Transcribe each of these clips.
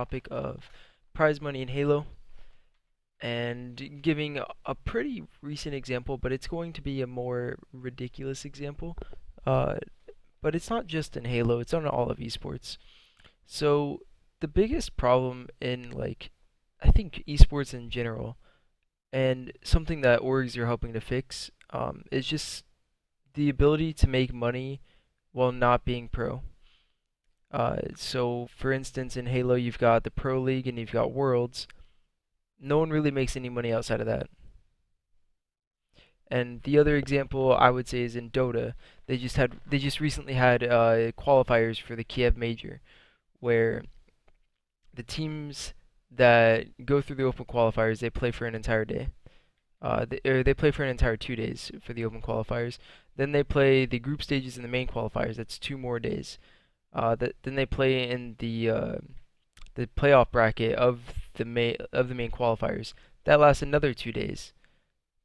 topic of prize money in Halo and giving a pretty recent example, but it's going to be a more ridiculous example. Uh, but it's not just in Halo, it's on all of esports. So the biggest problem in I think esports in general, and something that orgs are helping to fix, is just the ability to make money while not being pro. So for instance, in Halo, you've got the Pro League and you've got Worlds. No one really makes any money outside of that. And the other example I would say is in Dota. They just recently had qualifiers for the Kiev Major, where the teams that go through the open qualifiers they play for an entire day. They play for an entire 2 days for the open qualifiers. Then they play the group stages and the main qualifiers. That's 2 more days. Then they play in the playoff bracket of the main qualifiers. That lasts another 2 days.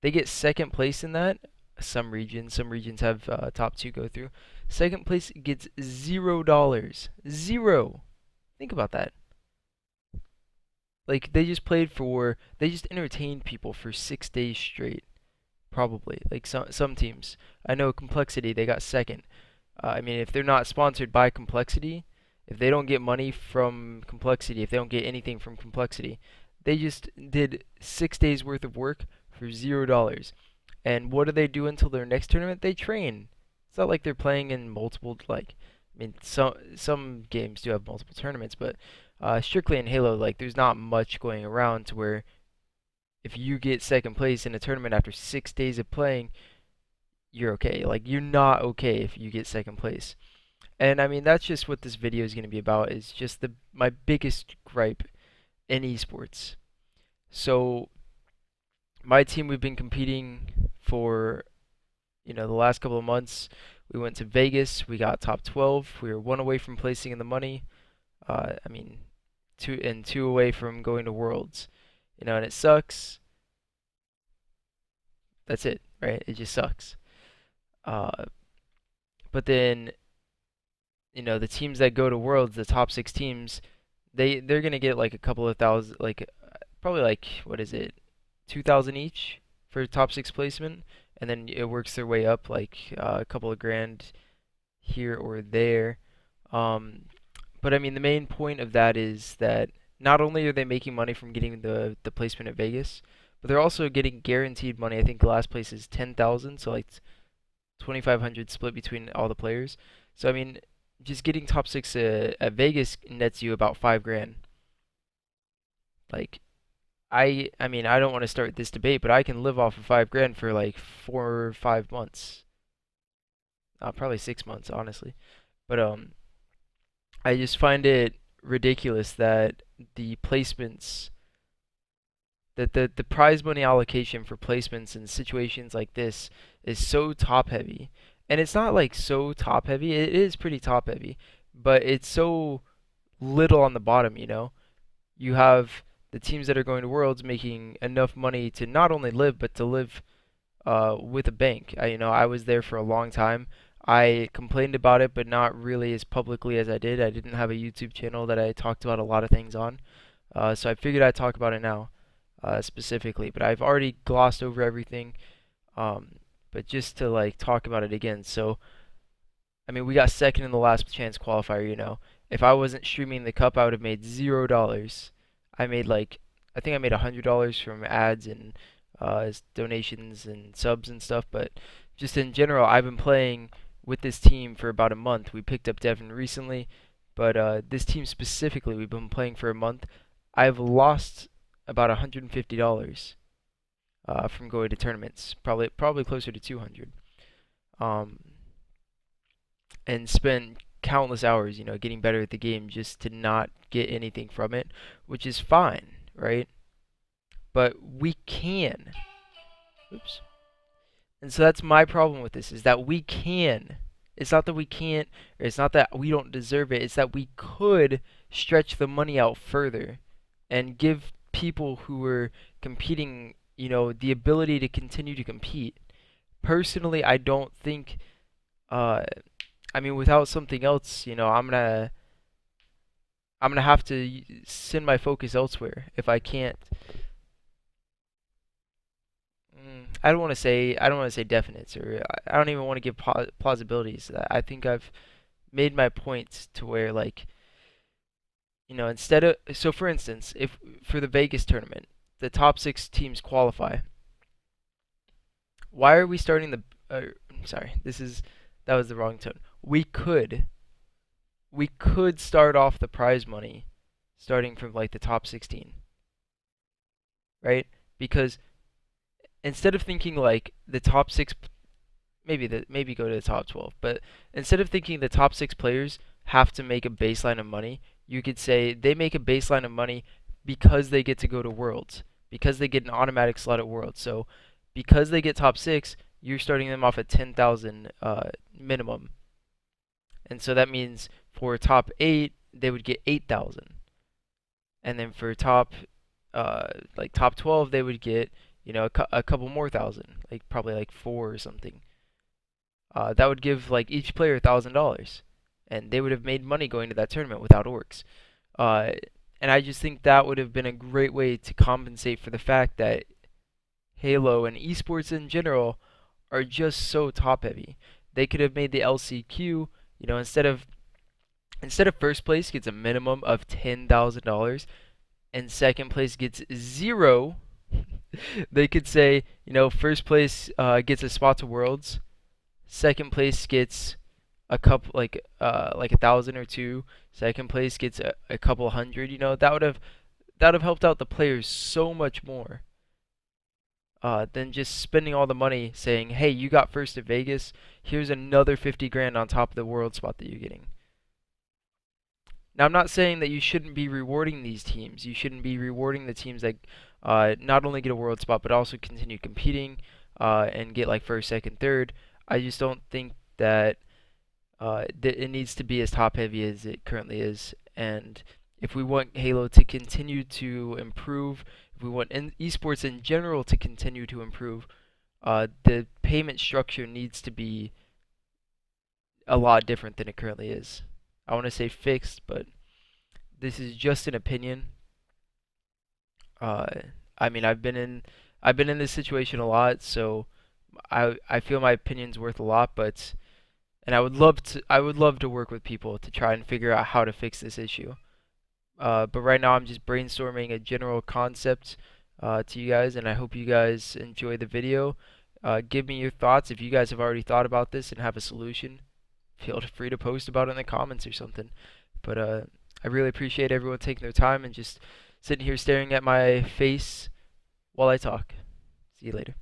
They get second place in that. Some regions have top two go through. Second place gets $0. Zero. Think about that. Like they just entertained people for 6 days straight. Probably like some teams. I know Complexity they got second. I mean, if they're not sponsored by Complexity, if they don't get money from Complexity, if they don't get anything from Complexity, they just did 6 days worth of work for $0. And what do they do until their next tournament? They train. It's not like they're playing in multiple I mean, some games do have multiple tournaments, but strictly in Halo, like there's not much going around to where if you get second place in a tournament after 6 days of playing, you're okay. Like you're not okay if you get second place. And I mean that's just what this video is going to be about is just the my biggest gripe in esports. So my team we've been competing for the last couple of months. We went to Vegas, we got top 12. We were one away from placing in the money. I mean two away from going to Worlds. And it sucks. That's it, right? It just sucks. Uh but then the teams that go to Worlds, the top six teams, they're gonna get like a couple of thousand, probably like what is it, 2,000 each for top six placement, and then it works their way up like a couple of grand here or there. Um, but I mean, the main point of that is that not only are they making money from getting the placement at Vegas, but they're also getting guaranteed money. I think the last place is 10,000, so like 2,500 split between all the players. So I mean, just getting top six at Vegas nets you about 5 grand. Like I mean I don't want to start this debate, but I can live off of 5 grand for like 4 or 5 months. Probably 6 months, honestly. But I just find it ridiculous that the placements that the prize money allocation for placements in situations like this is so top heavy. And it's not like so top heavy. It is pretty top heavy, but it's so little on the bottom. You have the teams that are going to Worlds making enough money to not only live but to live with a bank. I was there for a long time. I complained about it, but not really as publicly as I did. I didn't have a YouTube channel that I talked about a lot of things on. So I figured I'd talk about it now, specifically. But I've already glossed over everything. But just to like talk about it again. So I mean, we got second in the last chance qualifier. If I wasn't streaming the cup, I would have made $0. I made I think I made $100 from ads and donations and subs and stuff. But just in general, I've been playing with this team for about a month. We picked up Devin recently, but this team specifically, we've been playing for a month. I've lost about $150 from going to tournaments, probably closer to 200. Um, and spend countless hours, getting better at the game just to not get anything from it, which is fine, right? But we can. Oops. And so that's my problem with this is that we can. It's not that we can't, or it's not that we don't deserve it. It's that we could stretch the money out further and give people who are competing, the ability to continue to compete. Personally, I don't think I mean, without something else, I'm gonna have to send my focus elsewhere if I can't. I don't want to say definites, or I don't even want to give plausibilities. I think I've made my points to where, like, instead of, so for instance, if for the Vegas tournament, the top 6 teams qualify, why are we starting the? Sorry, that was the wrong tone. We could start off the prize money starting from like the top 16, right? Because instead of thinking like the top six, maybe go to the top 12, but instead of thinking the top 6 players have to make a baseline of money, you could say they make a baseline of money because they get to go to Worlds, because they get an automatic slot at Worlds. So because they get top 6, you're starting them off at 10,000 minimum, and so that means for top 8 they would get 8,000, and then for top 12 they would get a couple more thousand, like probably like 4 or something. That would give like each player $1,000, and they would have made money going to that tournament without orcs. Uh, and I just think that would have been a great way to compensate for the fact that Halo and esports in general are just so top heavy. They could have made the LCQ, instead of first place gets a minimum of $10,000 and second place gets zero, they could say, first place gets a spot to Worlds, second place gets a couple like 1,000 or two, second place gets a couple hundred. That would have helped out the players so much more than just spending all the money saying, hey, you got first at Vegas, here's another 50 grand on top of the world spot that you're getting. Now, I'm not saying that you shouldn't be rewarding these teams. You shouldn't be rewarding the teams that not only get a world spot but also continue competing and get like first, second, third. I just don't think that it needs to be as top heavy as it currently is. And if we want Halo to continue to improve, if we want esports in general to continue to improve, the payment structure needs to be a lot different than it currently is. I want to say fixed, but this is just an opinion. Uh, I mean, I've been in this situation a lot, so I feel my opinion's worth a lot, but and I would love to work with people to try and figure out how to fix this issue. But right now I'm just brainstorming a general concept to you guys, and I hope you guys enjoy the video. Give me your thoughts if you guys have already thought about this and have a solution. Feel free to post about it in the comments or something. But I really appreciate everyone taking their time and just sitting here staring at my face while I talk. See you later.